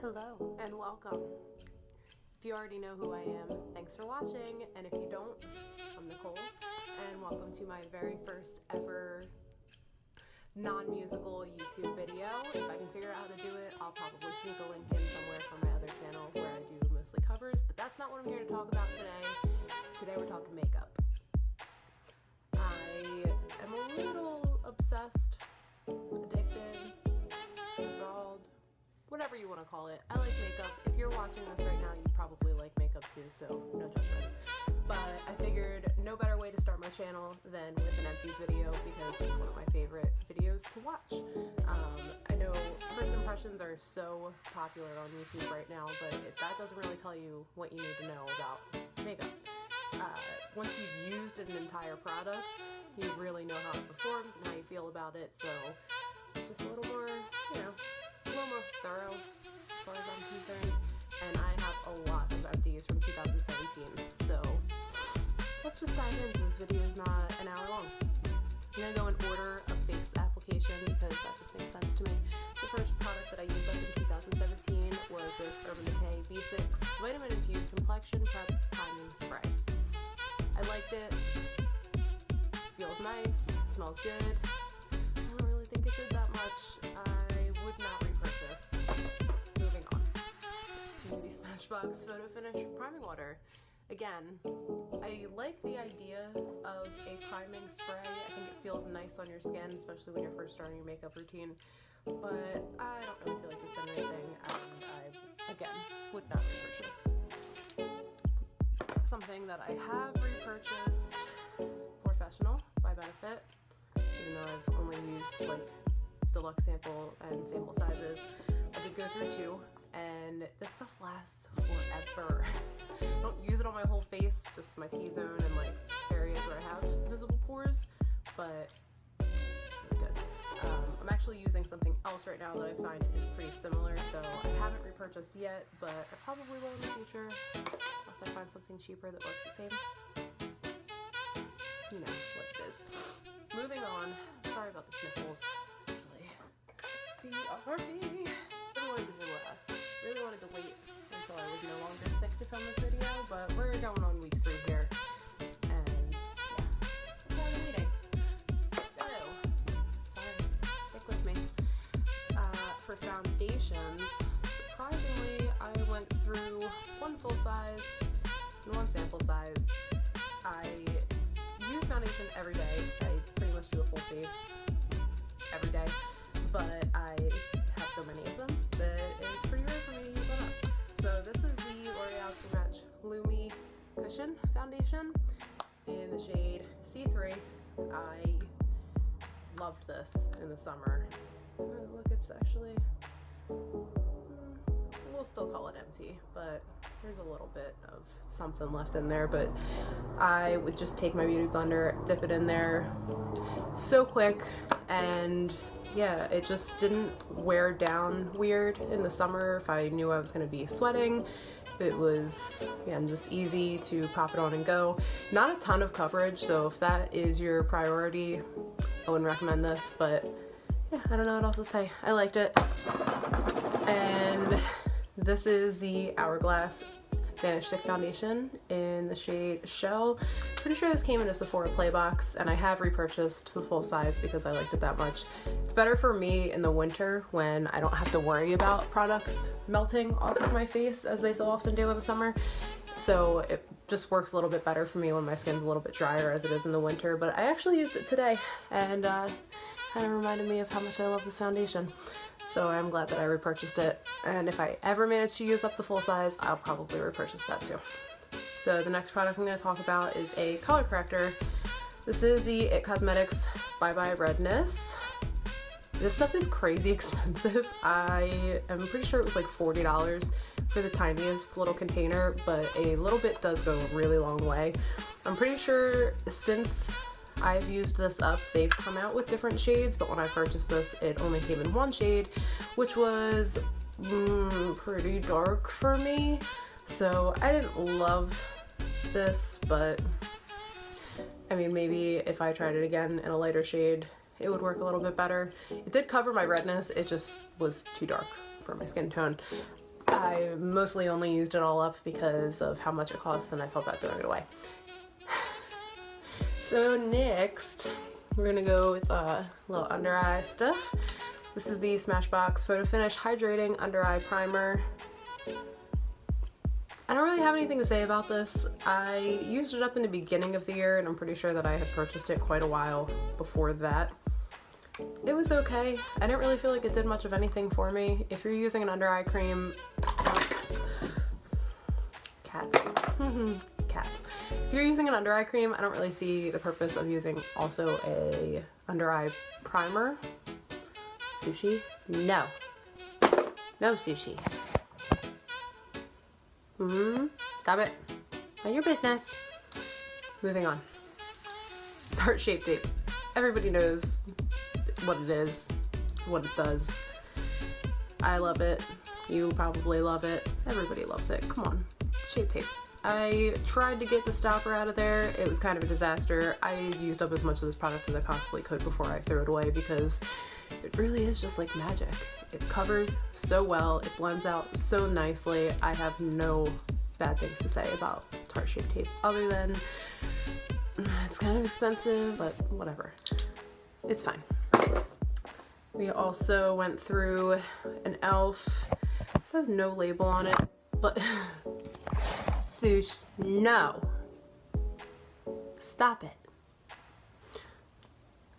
Hello and welcome. If you already know who I am, thanks for watching, and if you don't, I'm Nicole, and welcome to my very first ever non-musical YouTube video. If I can figure out how to do it, I'll probably sneak a link in somewhere from my other channel where I do mostly covers, but that's not what I'm here to talk about today. Today we're talking makeup. I am a little obsessed, addicted, enthralled, whatever you want to call it. I like makeup. If you're watching this right now, you probably like makeup too, so no judgments. But I figured no better way to start my channel than with an empties video because it's one of my favorite videos to watch. I know first impressions are so popular on YouTube right now, but that doesn't really tell you what you need to know about makeup. Once you've used an entire product, you really know how it performs and how you feel about it, so it's just a little more, a little more thorough as far as I'm concerned. And I have a lot of empties from 2017, so let's just dive in since this video is not an hour long. I'm going to go in order of face application because that just makes sense to me. The first product that I used up in 2017 was this Urban Decay V6 Vitamin Infused Complexion Prep Priming Spray. I liked it, feels nice, smells good. I don't really think it did that much. I would not repurchase. Moving on to the Smashbox Photo Finish Priming Water. Again, I like the idea of a priming spray. I think it feels nice on your skin, especially when you're first starting your makeup routine. But I don't really feel like this did anything, and I, again, would not repurchase. Something that I have repurchased, Professional by Benefit, even though I've only used like deluxe sample and sample sizes. I did go through two, and this stuff lasts forever. I don't use it on my whole face, just my T-zone and like areas where I have visible pores, but it's really good. I'm actually using something else right now that I find is pretty similar, so I haven't repurchased yet, but I probably will in the future, unless I find something cheaper that looks the same. You know what it is. Moving on, sorry about the sniffles, actually. BRB. Really wanted to wait until I was no longer sick to film this video, but we're going on week 3 here, and yeah, I'm kind of waiting. So, sorry, stick with me. For foundations, surprisingly, I went through one full size and one sample size. I use foundation every day. I pretty much do a full face every day, but I have so many of them that it's pretty rare for me to use them up. So this is the L'Oreal True Match Lumi Cushion Foundation in the shade C3. I loved this in the summer. Look, it's actually, we'll still call it empty, but there's a little bit of something left in there. But I would just take my beauty blender, dip it in there so quick, and yeah, it just didn't wear down weird in the summer if I knew I was going to be sweating. It was, again, just easy to pop it on and go. Not a ton of coverage, so if that is your priority, I wouldn't recommend this, but yeah, I don't know what else to say. I liked it. And this is the Hourglass Vanish Stick Foundation in the shade Shell. Pretty sure this came in a Sephora Play box, and I have repurchased the full size because I liked it that much. It's better for me in the winter when I don't have to worry about products melting off of my face as they so often do in the summer. So it just works a little bit better for me when my skin's a little bit drier as it is in the winter. But I actually used it today, and kind of reminded me of how much I love this foundation. So I'm glad that I repurchased it, and if I ever manage to use up the full size, I'll probably repurchase that too. So the next product I'm going to talk about is a color corrector. This is the It Cosmetics Bye Bye Redness. This stuff is crazy expensive. I am pretty sure it was like $40 for the tiniest little container, but a little bit does go a really long way. I'm pretty sure since I've used this up, they've come out with different shades, but when I purchased this, it only came in one shade, which was pretty dark for me. So I didn't love this, but I mean, maybe if I tried it again in a lighter shade, it would work a little bit better. It did cover my redness, it just was too dark for my skin tone. I mostly only used it all up because of how much it costs and I felt bad throwing it away. So next, we're gonna go with a little under eye stuff. This is the Smashbox Photo Finish Hydrating Under Eye Primer. I don't really have anything to say about this. I used it up in the beginning of the year and I'm pretty sure that I had purchased it quite a while before that. It was okay. I didn't really feel like it did much of anything for me. If you're using an under eye cream, cats. Cats. If you're using an under eye cream, I don't really see the purpose of using also a under eye primer. Sushi? No. No sushi. Stop it. Mind your business. Moving on. Tart Shape Tape. Everybody knows what it is, what it does. I love it. You probably love it. Everybody loves it. Come on. It's Shape Tape. I tried to get the stopper out of there. It was kind of a disaster. I used up as much of this product as I possibly could before I threw it away because it really is just like magic. It covers so well, it blends out so nicely. I have no bad things to say about Tarte Shape Tape other than it's kind of expensive, but whatever. It's fine. We also went through an e.l.f. It says no label on it, but Sush, no. Stop it.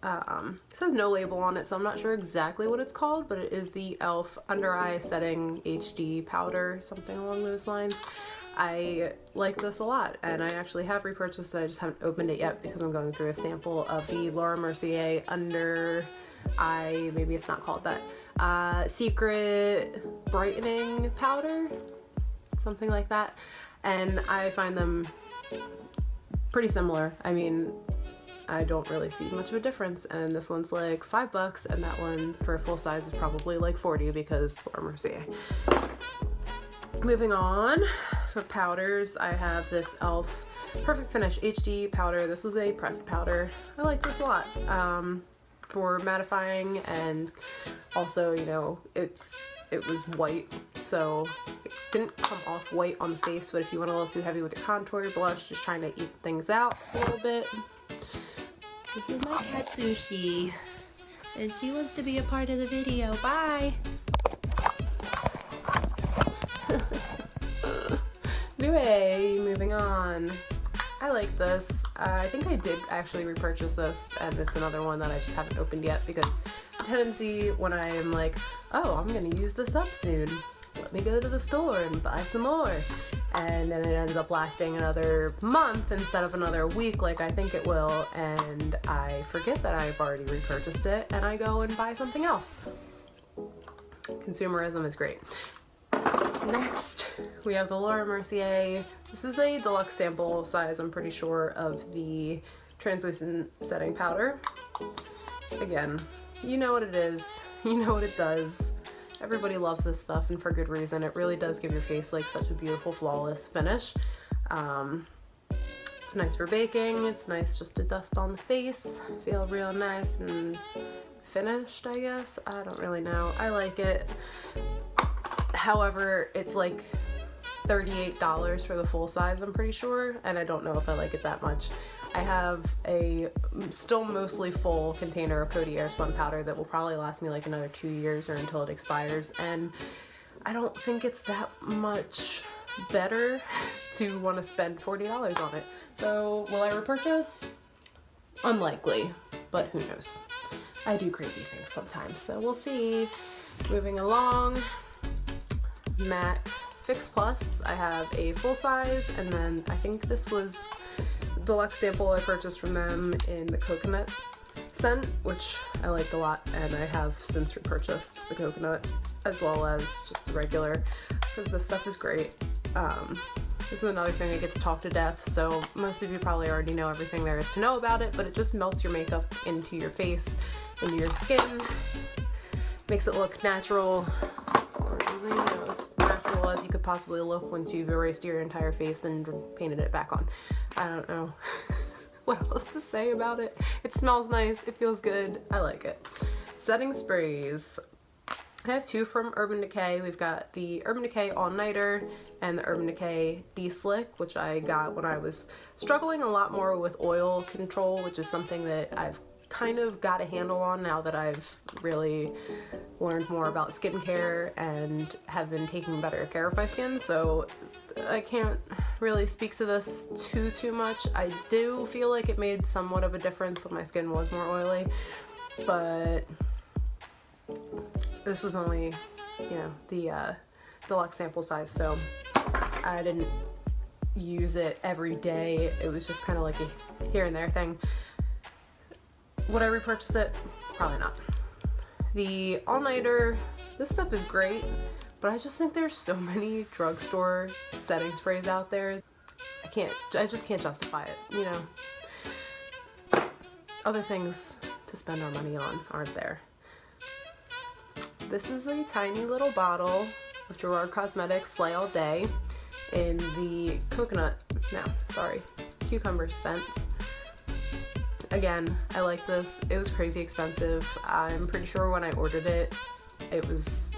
It says no label on it, so I'm not sure exactly what it's called, but it is the e.l.f. Under Eye Setting HD Powder, something along those lines. I like this a lot, and I actually have repurchased it. I just haven't opened it yet because I'm going through a sample of the Laura Mercier Under Eye, maybe it's not called that, Secret Brightening Powder, something like that, and I find them pretty similar. I mean, I don't really see much of a difference, and this one's like $5 and that one for full size is probably like 40 because Laura Mercier. Moving on, for powders, I have this e.l.f. Perfect Finish HD powder. This was a pressed powder. I like this a lot for mattifying, and also, you know, it was white, so it didn't come off white on the face, but if you went a little too heavy with your contour blush, just trying to even things out a little bit. This is my cat Sushi, and she wants to be a part of the video. Bye! Anyway, moving on. I like this. I think I did actually repurchase this, and it's another one that I just haven't opened yet because the tendency when I am like, oh, I'm gonna use this up soon, let me go to the store and buy some more. And then it ends up lasting another month instead of another week like I think it will, and I forget that I've already repurchased it and I go and buy something else. Consumerism is great. Next, we have the Laura Mercier. This is a deluxe sample size, I'm pretty sure, of the translucent setting powder. Again, you know what it is, you know what it does. Everybody loves this stuff, and for good reason. It really does give your face like such a beautiful, flawless finish. It's nice for baking. It's nice just to dust on the face, feel real nice and finished, I guess. I don't really know. I like it. However, it's like $38 for the full size, I'm pretty sure, and I don't know if I like it that much. I have a still mostly full container of Coty Airspun powder that will probably last me like another 2 years or until it expires, and I don't think it's that much better to want to spend $40 on it. So will I repurchase? Unlikely, but who knows. I do crazy things sometimes, so we'll see. Moving along, Matte Fix Plus. I have a full size, and then I think this was deluxe sample I purchased from them in the coconut scent, which I liked a lot, and I have since repurchased the coconut as well as just the regular because this stuff is great. This is another thing that gets talked to death, so most of you probably already know everything there is to know about it, but it just melts your makeup into your face, into your skin, makes it look natural, or as natural as you could possibly look once you've erased your entire face and painted it back on. I don't know what else to say about it. It smells nice, it feels good, I like it. Setting sprays. I have two from Urban Decay. We've got the Urban Decay All Nighter and the Urban Decay Deslick, which I got when I was struggling a lot more with oil control, which is something that I've kind of got a handle on now that I've really learned more about skincare and have been taking better care of my skin. So I can't really speak to this too much. I do feel like it made somewhat of a difference when my skin was more oily, but this was only, you know, the deluxe sample size, so I didn't use it every day. It was just kind of like a here and there thing. Would I repurchase it? Probably not. The all-nighter, this stuff is great, but I just think there's so many drugstore setting sprays out there. I just can't justify it, you know. Other things to spend our money on aren't there. This is a tiny little bottle of Gerard Cosmetics Slay All Day in the cucumber scent. Again, I like this. It was crazy expensive. I'm pretty sure when I ordered it, it was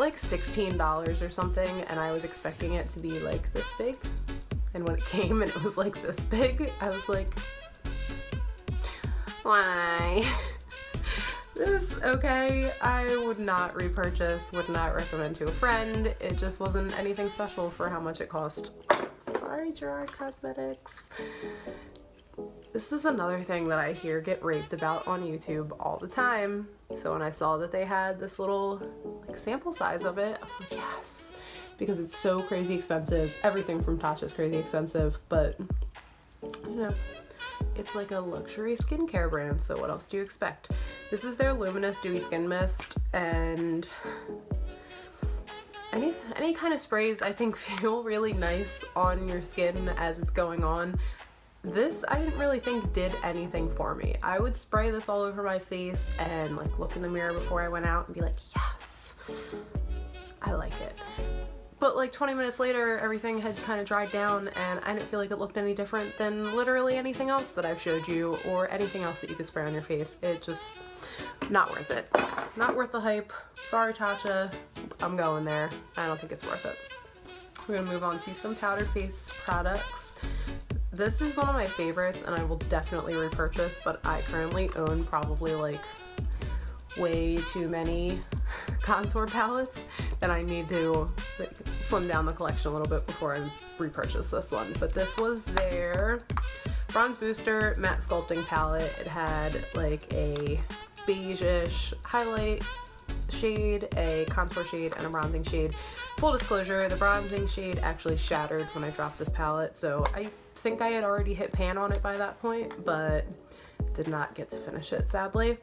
like $16 or something, and I was expecting it to be like this big. And when it came and it was like this big, I was like, why? It was okay. I would not repurchase, would not recommend to a friend. It just wasn't anything special for how much it cost. Sorry, Gerard Cosmetics. This is another thing that I hear get raved about on YouTube all the time. So when I saw that they had this little like sample size of it, I was like, yes, because it's so crazy expensive. Everything from Tatcha is crazy expensive, but you know, it's like a luxury skincare brand, so what else do you expect? This is their Luminous Dewy Skin Mist, and any kind of sprays I think feel really nice on your skin as it's going on. This I didn't really think did anything for me. I would spray this all over my face and like look in the mirror before I went out and be like, yes, I like it. But like 20 minutes later, everything had kind of dried down and I didn't feel like it looked any different than literally anything else that I've showed you or anything else that you could spray on your face. It just, not worth it. Not worth the hype. Sorry, Tatcha. I'm going there. I don't think it's worth it. We're gonna move on to some powdered face products. This is one of my favorites and I will definitely repurchase, but I currently own probably like way too many contour palettes that I need to slim down the collection a little bit before I repurchase this one. But this was their Bronze Booster Matte Sculpting Palette. It had like a beige-ish highlight shade, a contour shade, and a bronzing shade. Full disclosure, the bronzing shade actually shattered when I dropped this palette, so I think I had already hit pan on it by that point, but did not get to finish it, sadly.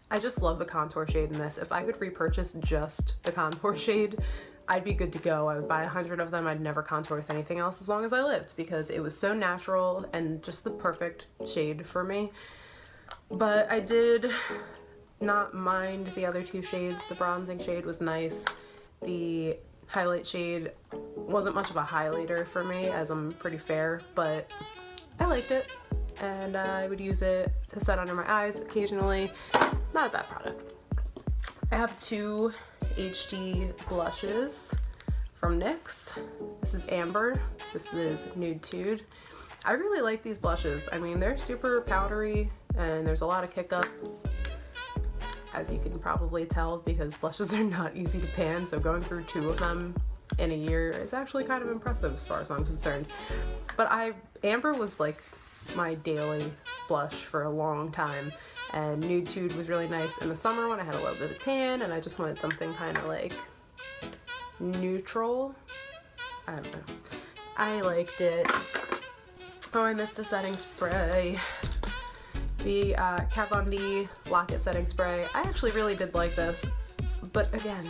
I just love the contour shade in this. If I could repurchase just the contour shade, I'd be good to go. I would buy 100 of them. I'd never contour with anything else as long as I lived because it was so natural and just the perfect shade for me. But I did not mind the other two shades. The bronzing shade was nice. The highlight shade wasn't much of a highlighter for me as I'm pretty fair, but I liked it and I would use it to set under my eyes occasionally. Not a bad product. I have two HD blushes from NYX. This is Amber. This is Nude Tude. I really like these blushes. I mean, they're super powdery and there's a lot of kick up, as you can probably tell, because blushes are not easy to pan, so going through two of them in a year is actually kind of impressive as far as I'm concerned. But Amber was like my daily blush for a long time, and Nude Tude was really nice in the summer when I had a little bit of tan and I just wanted something kind of like neutral. I don't know. I liked it. Oh, I missed the setting spray. The Kat Von D Lock-It Setting Spray. I actually really did like this, but again,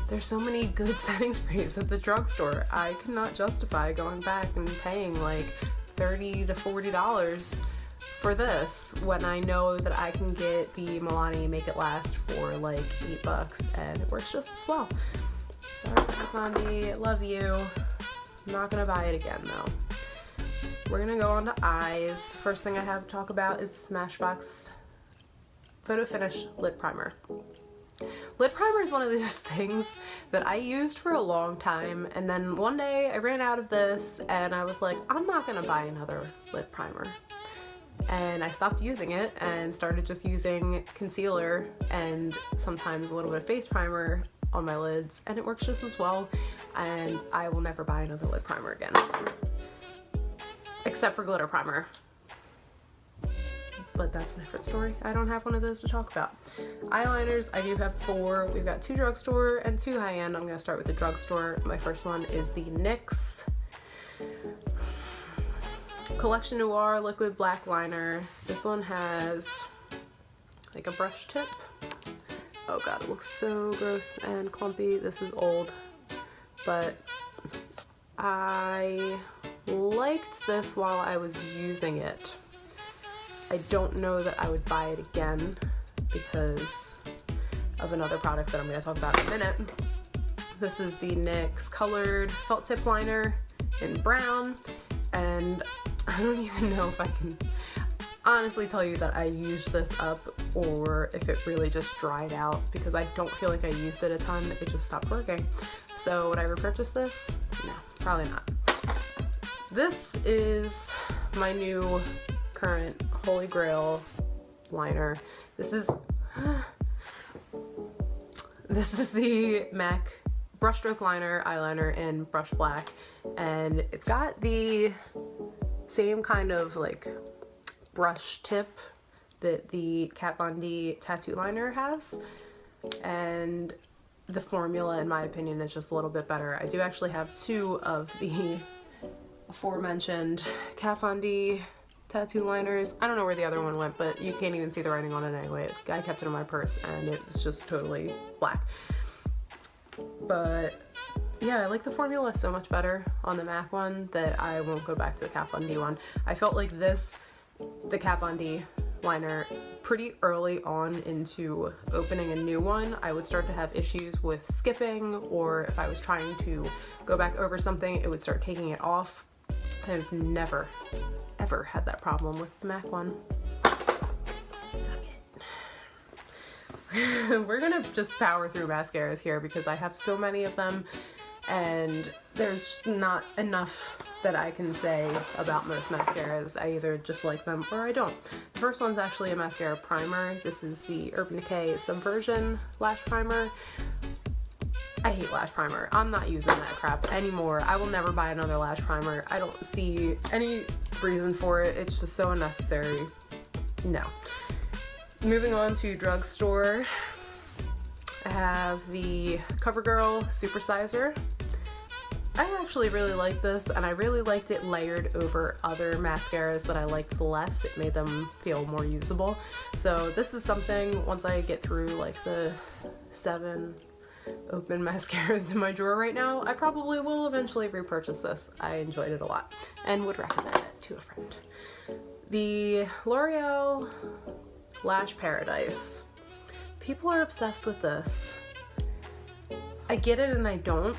there's so many good setting sprays at the drugstore. I cannot justify going back and paying like $30 to $40 for this when I know that I can get the Milani Make It Last for like $8 and it works just as well. Sorry, Kat Von D, love you. I'm not gonna buy it again though. We're gonna go on to eyes. First thing I have to talk about is the Smashbox Photo Finish Lip Primer. Lid primer is one of those things that I used for a long time, and then one day I ran out of this and I was like, I'm not gonna buy another lid primer. And I stopped using it and started just using concealer and sometimes a little bit of face primer on my lids, and it works just as well, and I will never buy another lid primer again. Except for glitter primer. But that's a different story. I don't have one of those to talk about. Eyeliners, I do have 4. We've got 2 drugstore and 2 high-end. I'm gonna start with the drugstore. My first one is the NYX Collection Noir Liquid Black Liner. This one has like a brush tip. Oh god, it looks so gross and clumpy. This is old, but I liked this while I was using it. I don't know that I would buy it again because of another product that I'm going to talk about in a minute. This is the NYX Colored Felt Tip Liner in brown, and I don't even know if I can honestly tell you that I used this up or if it really just dried out, because I don't feel like I used it a ton. It just stopped working. So would I repurchase this? No, probably not. This is my new current Holy Grail liner. This is the MAC brushstroke liner eyeliner in brush black, and it's got the same kind of like brush tip that the Kat Von D tattoo liner has, and the formula in my opinion is just a little bit better. I do actually have 2 of the aforementioned Kat Von D tattoo liners. I don't know where the other one went, but you can't even see the writing on it anyway. I kept it in my purse and it was just totally black. But yeah, I like the formula so much better on the MAC one that I won't go back to the Kat Von D one. I felt like the Kat Von D liner, pretty early on into opening a new one, I would start to have issues with skipping, or if I was trying to go back over something, it would start taking it off. I've never ever had that problem with the MAC one. Suck it. We're gonna just power through mascaras here because I have so many of them and there's not enough that I can say about most mascaras. I either just like them or I don't. The first one's actually a mascara primer. This is the Urban Decay Subversion Lash Primer. I hate lash primer. I'm not using that crap anymore. I will never buy another lash primer. I don't see any reason for it. It's just so unnecessary. No. Moving on to drugstore, I have the CoverGirl Supersizer. I actually really like this, and I really liked it layered over other mascaras that I liked less. It made them feel more usable. So this is something, once I get through like the 7 open mascaras in my drawer right now, I probably will eventually repurchase this. I enjoyed it a lot and would recommend it to a friend. The L'Oreal Lash Paradise. People are obsessed with this. I get it and I don't.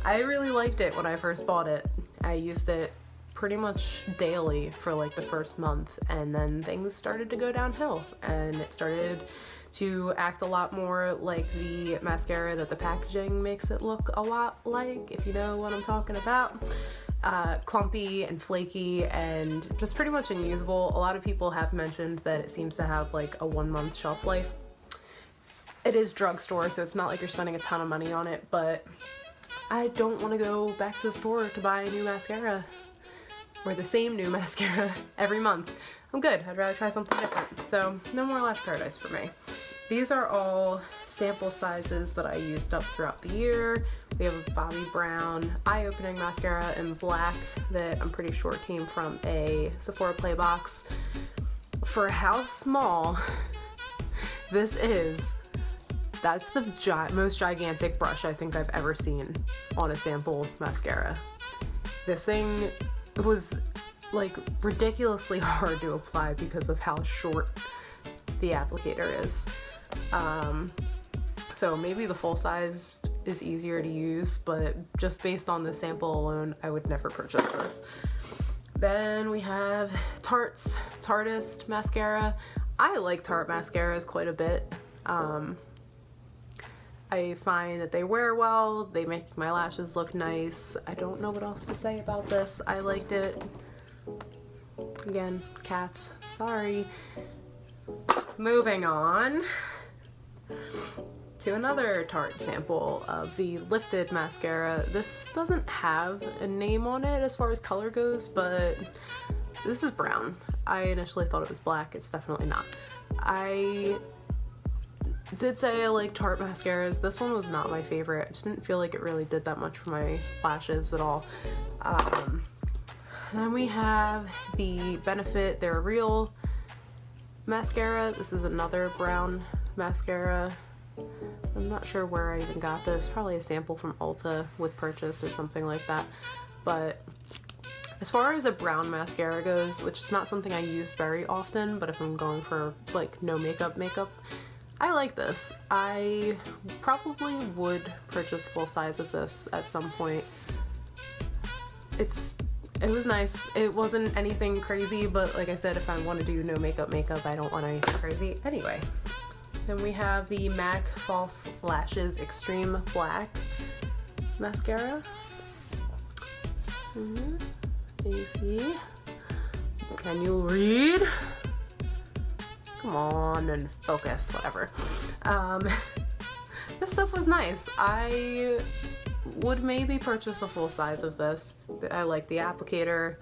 I really liked it when I first bought it. I used it pretty much daily for like the first month, and then things started to go downhill and it started to act a lot more like the mascara that the packaging makes it look a lot like, if you know what I'm talking about. Clumpy and flaky and just pretty much unusable. A lot of people have mentioned that it seems to have like a 1-month shelf life. It is drugstore, so it's not like you're spending a ton of money on it, but I don't want to go back to the store to buy a new mascara or the same new mascara every month. I'm good. I'd rather try something different. So no more Lash Paradise for me. These are all sample sizes that I used up throughout the year. We have a Bobbi Brown eye-opening mascara in black that I'm pretty sure came from a Sephora Play box. For how small this is, that's the most gigantic brush I think I've ever seen on a sample mascara. This thing was like ridiculously hard to apply because of how short the applicator is. So maybe the full size is easier to use, but just based on the sample alone, I would never purchase this. Then we have Tarte's Tartist mascara. I like Tarte mascaras quite a bit. I find that they wear well, they make my lashes look nice. I don't know what else to say about this. I liked it. Again, cats, sorry. Moving on to another Tarte sample of the Lifted mascara. This doesn't have a name on it as far as color goes, but this is brown. I initially thought it was black. It's definitely not. I did say I like Tarte mascaras. This one was not my favorite. I just didn't feel like it really did that much for my lashes at all. Then we have the Benefit They're Real mascara. This is another brown mascara. I'm not sure where I even got this. Probably a sample from Ulta with purchase or something like that. But as far as a brown mascara goes, which is not something I use very often, but if I'm going for like no makeup, I like this. I probably would purchase full size of this at some point. It was nice. It wasn't anything crazy, but like I said, if I want to do no makeup, I don't want anything crazy. Anyway, then we have the MAC False Lashes Extreme Black mascara. Can you see? Can you read? Come on and focus, whatever. This stuff was nice. I would maybe purchase a full size of this. I like the applicator.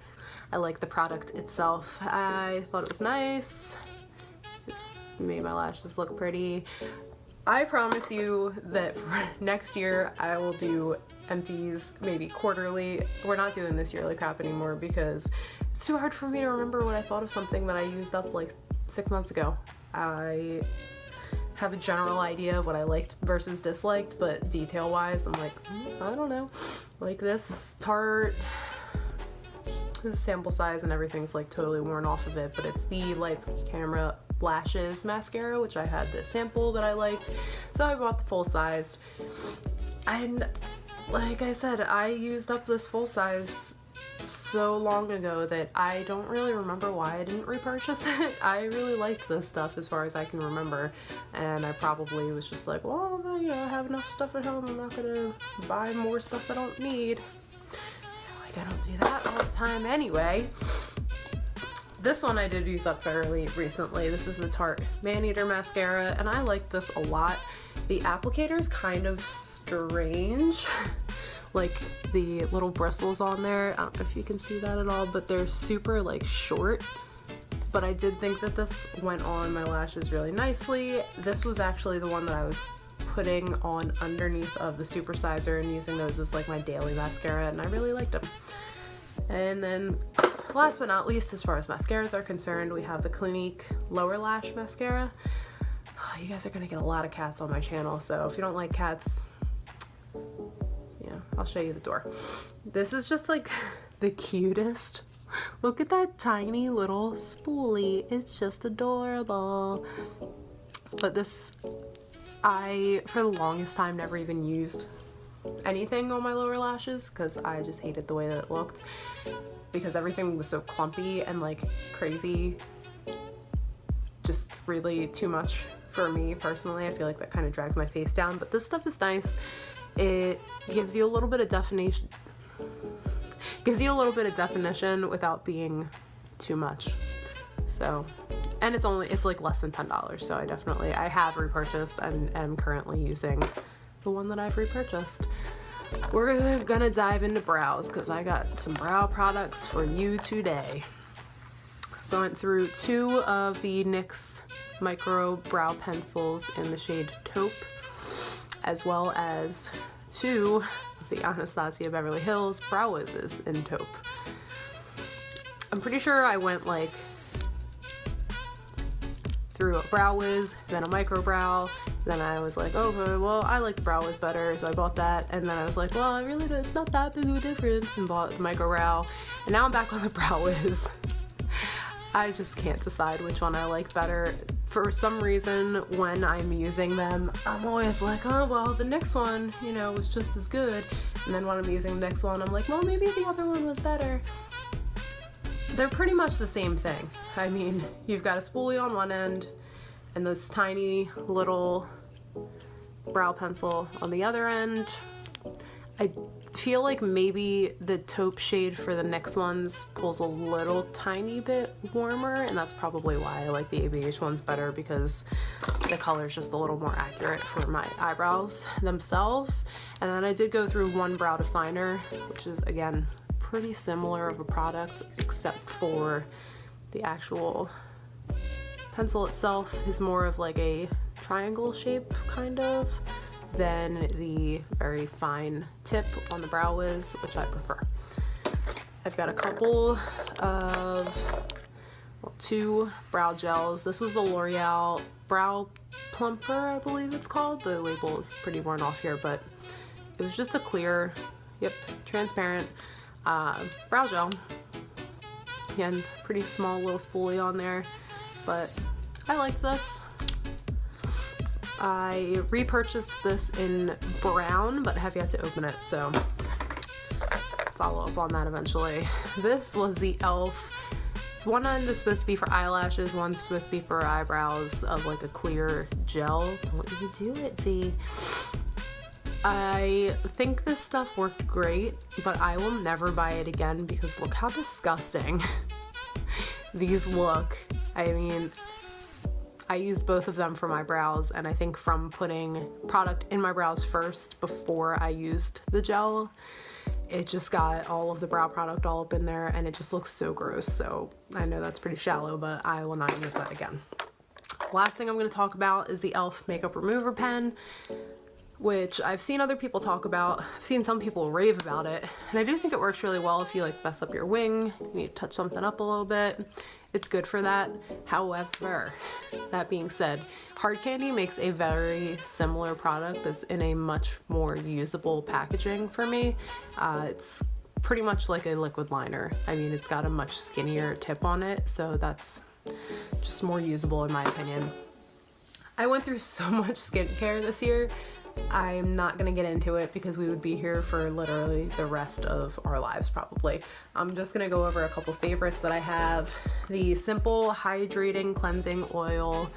I like the product itself. I thought it was nice. Just made my lashes look pretty. I promise you that for next year I will do empties maybe quarterly. We're not doing this yearly crap anymore because it's too hard for me to remember what I thought of something that I used up like 6 months ago. I have a general idea of what I liked versus disliked, but detail wise I'm like, I don't know. Like this Tarte, this is sample size and everything's like totally worn off of it, but it's the Lights Camera Lashes mascara, which I had this sample that I liked, so I bought the full size. And like I said, I used up this full size so long ago that I don't really remember why I didn't repurchase it. I really liked this stuff as far as I can remember, and I probably was just like, well, you know, I have enough stuff at home, I'm not gonna buy more stuff I don't need. Like, I don't do that all the time anyway. This one I did use up fairly recently. This is the Tarte Man-Eater mascara, and I like this a lot. The applicator is kind of strange. Like the little bristles on there, I don't know if you can see that at all, but they're super like short. But I did think that this went on my lashes really nicely. This was actually the one that I was putting on underneath of the supersizer and using those as like my daily mascara, and I really liked them. And then last but not least, as far as mascaras are concerned, we have the Clinique Lower Lash Mascara. Oh, you guys are gonna get a lot of cats on my channel, so if you don't like cats, I'll show you the door. This is just like the cutest. Look at that tiny little spoolie. It's just adorable. But this, I, for the longest time, never even used anything on my lower lashes because I just hated the way that it looked, because everything was so clumpy and like crazy. Just really too much for me personally. I feel like that kind of drags my face down, but this stuff is nice. It gives you a little bit of definition, without being too much. So, and it's like less than $10, so I have repurchased and am currently using the one that I've repurchased. We're gonna dive into brows because I got some brow products for you today. I went through 2 of the NYX micro brow pencils in the shade Taupe, as well as 2 of the Anastasia Beverly Hills brow wizzes in Taupe. I'm pretty sure I went like through a brow wiz, then a micro brow, then I was like, oh, well, I like the brow wiz better, so I bought that, and then I was like, well, it's not that big of a difference, and bought the micro brow, and now I'm back on the brow wiz. I just can't decide which one I like better. For some reason, when I'm using them, I'm always like, oh, well, the next one, was just as good. And then when I'm using the next one, I'm like, well, maybe the other one was better. They're pretty much the same thing. I mean, you've got a spoolie on one end and this tiny little brow pencil on the other end. I feel like maybe the taupe shade for the next ones pulls a little tiny bit warmer, and that's probably why I like the ABH ones better, because the color is just a little more accurate for my eyebrows themselves. And then I did go through one brow definer, which is again pretty similar of a product, except for the actual pencil itself is more of like a triangle shape kind of than the very fine tip on the brow is, which I prefer. I've got a couple of, well, 2 brow gels. This was the L'Oreal Brow Plumper, I believe it's called. The label is pretty worn off here, but it was just a clear, yep, transparent brow gel. Again, pretty small little spoolie on there, but I like this. I repurchased this in brown, but have yet to open it, so follow up on that eventually. This was the e.l.f. One end is supposed to be for eyelashes, one's supposed to be for eyebrows, of like a clear gel. Don't you do it, see? I think this stuff worked great, but I will never buy it again because look how disgusting these look. I mean, I used both of them for my brows, and I think from putting product in my brows first before I used the gel, it just got all of the brow product all up in there, and it just looks so gross. So I know that's pretty shallow, but I will not use that again. Last thing I'm going to talk about is the e.l.f. makeup remover pen, which I've seen other people talk about. I've seen some people rave about it, and I do think it works really well if you like mess up your wing, you need to touch something up a little bit. It's good for that. However, that being said, Hard Candy makes a very similar product that's in a much more usable packaging for me. It's pretty much like a liquid liner. I mean, it's got a much skinnier tip on it, so that's just more usable in my opinion. I went through so much skincare this year. I'm not gonna get into it because we would be here for literally the rest of our lives probably. I'm just gonna go over a couple favorites that I have. The Simple Hydrating Cleansing Oil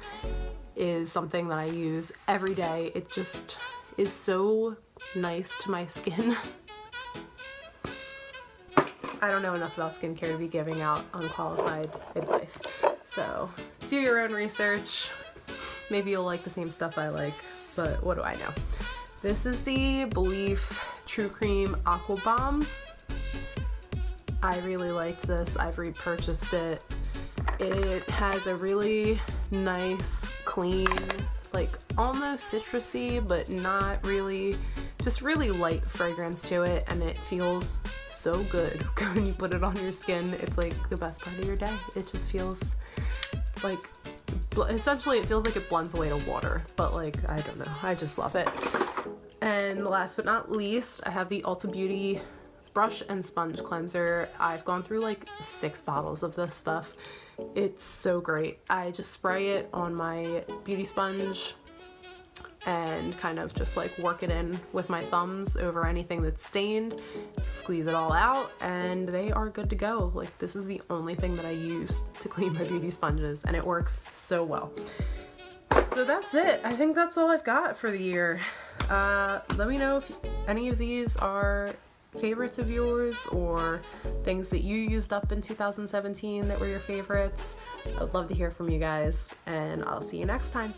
is something that I use every day. It just is so nice to my skin. I don't know enough about skincare to be giving out unqualified advice. So do your own research. Maybe you'll like the same stuff I like, but what do I know? This is the Belief True Cream Aqua Bomb. I really liked this. I've repurchased it. It has a really nice, clean, like almost citrusy, but not really, just really light fragrance to it, and it feels so good when you put it on your skin. It's like the best part of your day. It just feels like, essentially it feels like it blends away to water, but like, I don't know, I just love it. And last but not least, I have the Ulta Beauty Brush and Sponge Cleanser. I've gone through like 6 bottles of this stuff. It's so great. I just spray it on my beauty sponge and kind of just like work it in with my thumbs over anything that's stained, squeeze it all out, and they are good to go. Like, this is the only thing that I use to clean my beauty sponges, and it works so well. So that's it. I think that's all I've got for the year. Let me know if any of these are favorites of yours or things that you used up in 2017 that were your favorites. I'd love to hear from you guys, and I'll see you next time.